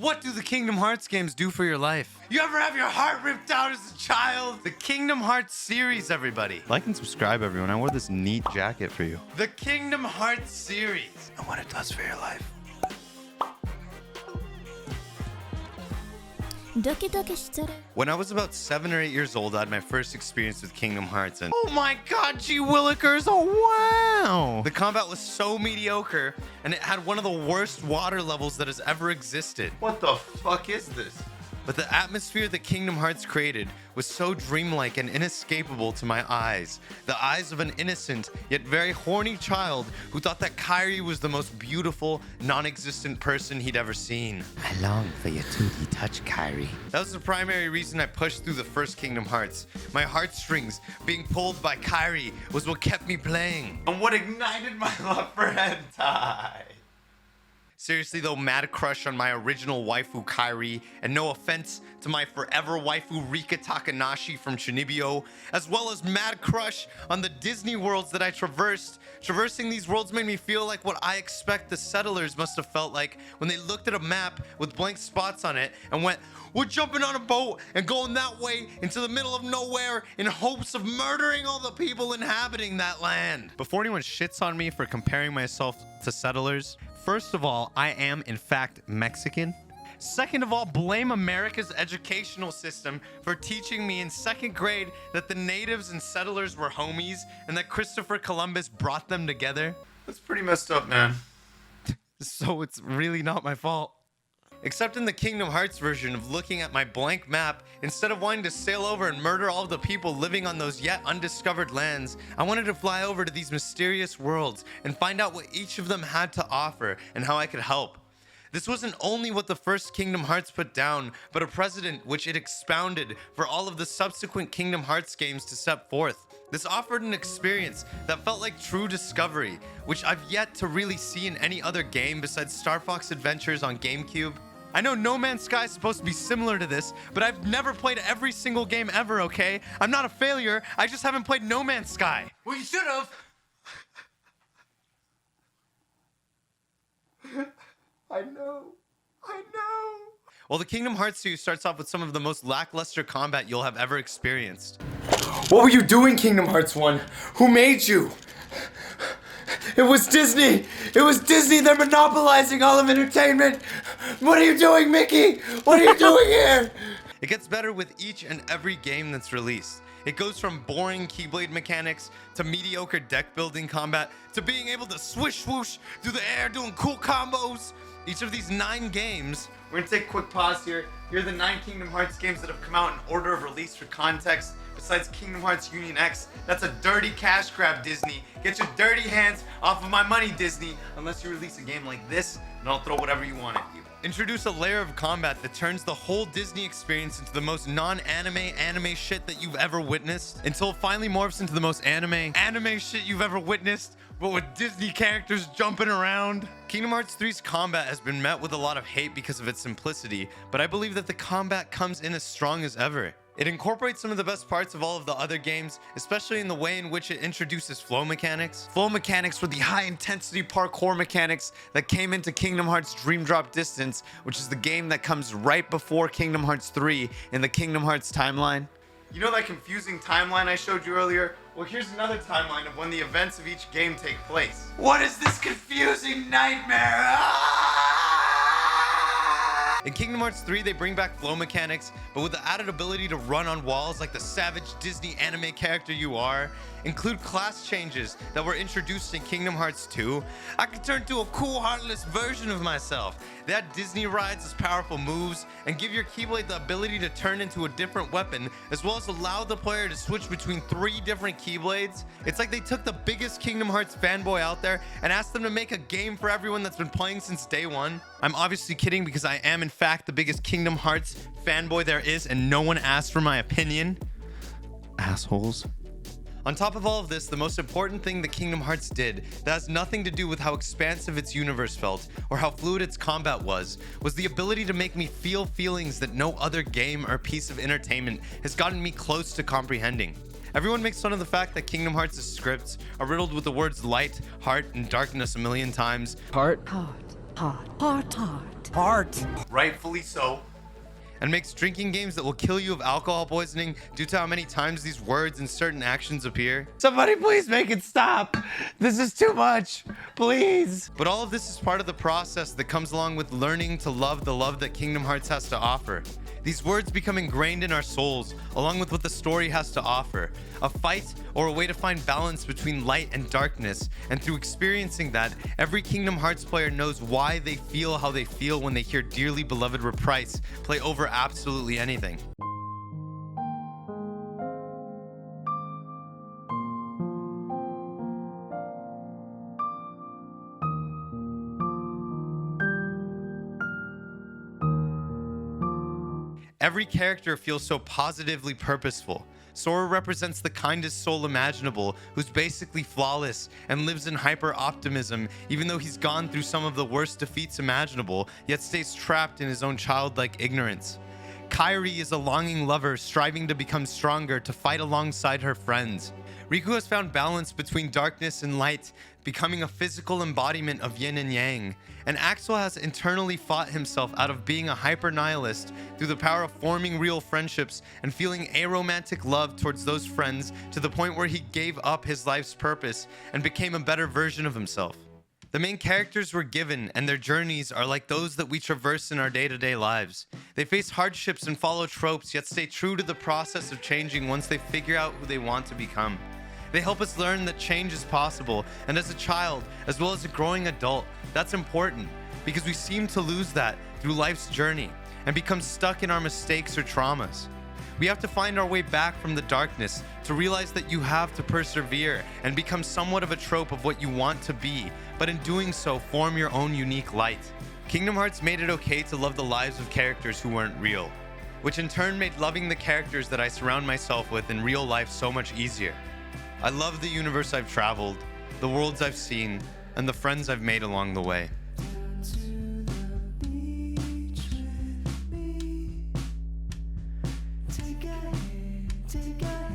What do the Kingdom Hearts games do for your life? You ever have your heart ripped out as a child? The Kingdom Hearts series, everybody. Like and subscribe, everyone. I wore this neat jacket for you. The Kingdom Hearts series and what it does for your life. When I was about 7 or 8 years old, I had my first experience with Kingdom Hearts, and oh my god, gee willikers, oh wow! The combat was so mediocre, and it had one of the worst water levels that has ever existed. What the fuck is this? But the atmosphere that Kingdom Hearts created was so dreamlike and inescapable to my eyes. The eyes of an innocent, yet very horny child who thought that Kairi was the most beautiful, non-existent person he'd ever seen. I long for your 2D touch, Kairi. That was the primary reason I pushed through the first Kingdom Hearts. My heartstrings being pulled by Kairi was what kept me playing, and what ignited my love for hentai. Seriously though, mad crush on my original waifu Kairi, and no offense to my forever waifu Rika Takanashi from Chunibyo, as well as mad crush on the Disney worlds that I traversed. Traversing these worlds made me feel like what I expect the settlers must have felt like when they looked at a map with blank spots on it and went, we're jumping on a boat and going that way into the middle of nowhere in hopes of murdering all the people inhabiting that land. Before anyone shits on me for comparing myself to settlers, first of all, I am in fact Mexican. Second of all, blame America's educational system for teaching me in 2nd grade that the natives and settlers were homies and that Christopher Columbus brought them together. That's pretty messed up, man. So it's really not my fault. Except in the Kingdom Hearts version of looking at my blank map, instead of wanting to sail over and murder all the people living on those yet undiscovered lands, I wanted to fly over to these mysterious worlds and find out what each of them had to offer and how I could help. This wasn't only what the first Kingdom Hearts put down, but a precedent which it expounded for all of the subsequent Kingdom Hearts games to step forth. This offered an experience that felt like true discovery, which I've yet to really see in any other game besides Star Fox Adventures on GameCube. I know No Man's Sky is supposed to be similar to this, but I've never played every single game ever, okay? I'm not a failure, I just haven't played No Man's Sky. Well, you should have. I know. Well, the Kingdom Hearts series starts off with some of the most lackluster combat you'll have ever experienced. What were you doing, Kingdom Hearts 1? Who made you? It was Disney! It was Disney! They're monopolizing all of entertainment! What are you doing, Mickey? What are you doing here? It gets better with each and every game that's released. It goes from boring Keyblade mechanics to mediocre deck building combat to being able to swish swoosh through the air doing cool combos. Each of these 9 games, we're gonna take a quick pause here. Here are the 9 Kingdom Hearts games that have come out in order of release for context. Besides Kingdom Hearts Union X, that's a dirty cash grab, Disney. Get your dirty hands off of my money, Disney, unless you release a game like this, and I'll throw whatever you want at you. Introduce a layer of combat that turns the whole Disney experience into the most non-anime shit that you've ever witnessed, until it finally morphs into the most anime shit you've ever witnessed, but with Disney characters jumping around. Kingdom Hearts 3's combat has been met with a lot of hate because of its simplicity, but I believe that the combat comes in as strong as ever. It incorporates some of the best parts of all of the other games, especially in the way in which it introduces flow mechanics. Flow mechanics were the high-intensity parkour mechanics that came into Kingdom Hearts Dream Drop Distance, which is the game that comes right before Kingdom Hearts 3 in the Kingdom Hearts timeline. You know that confusing timeline I showed you earlier? Well, here's another timeline of when the events of each game take place. What is this confusing nightmare? In Kingdom Hearts 3, they bring back flow mechanics, but with the added ability to run on walls like the savage Disney anime character you are. Include class changes that were introduced in Kingdom Hearts 2. I could turn to a cool, heartless version of myself. They had Disney rides as powerful moves, and give your Keyblade the ability to turn into a different weapon, as well as allow the player to switch between 3 different Keyblades. It's like they took the biggest Kingdom Hearts fanboy out there and asked them to make a game for everyone that's been playing since day one. I'm obviously kidding because I am in fact the biggest Kingdom Hearts fanboy there is, and no one asked for my opinion. Assholes. On top of all of this, the most important thing that Kingdom Hearts did that has nothing to do with how expansive its universe felt or how fluid its combat was the ability to make me feel feelings that no other game or piece of entertainment has gotten me close to comprehending. Everyone makes fun of the fact that Kingdom Hearts' scripts are riddled with the words light, heart, and darkness a million times. Heart. Heart. Heart. Heart. Heart. heart. Rightfully so. And makes drinking games that will kill you of alcohol poisoning due to how many times these words and certain actions appear. Somebody please make it stop. This is too much, please. But all of this is part of the process that comes along with learning to love the love that Kingdom Hearts has to offer. These words become ingrained in our souls, along with what the story has to offer. A fight or a way to find balance between light and darkness. And through experiencing that, every Kingdom Hearts player knows why they feel how they feel when they hear dearly beloved Reprise play over absolutely anything. Every character feels so positively purposeful. Sora represents the kindest soul imaginable, who's basically flawless and lives in hyper-optimism even though he's gone through some of the worst defeats imaginable, yet stays trapped in his own childlike ignorance. Kairi is a longing lover striving to become stronger to fight alongside her friends. Riku has found balance between darkness and light, becoming a physical embodiment of yin and yang. And Axel has internally fought himself out of being a hyper-nihilist through the power of forming real friendships and feeling aromantic love towards those friends to the point where he gave up his life's purpose and became a better version of himself. The main characters we're given and their journeys are like those that we traverse in our day-to-day lives. They face hardships and follow tropes, yet stay true to the process of changing once they figure out who they want to become. They help us learn that change is possible, and as a child, as well as a growing adult, that's important because we seem to lose that through life's journey and become stuck in our mistakes or traumas. We have to find our way back from the darkness to realize that you have to persevere and become somewhat of a trope of what you want to be, but in doing so, form your own unique light. Kingdom Hearts made it okay to love the lives of characters who weren't real, which in turn made loving the characters that I surround myself with in real life so much easier. I love the universe I've traveled, the worlds I've seen, and the friends I've made along the way.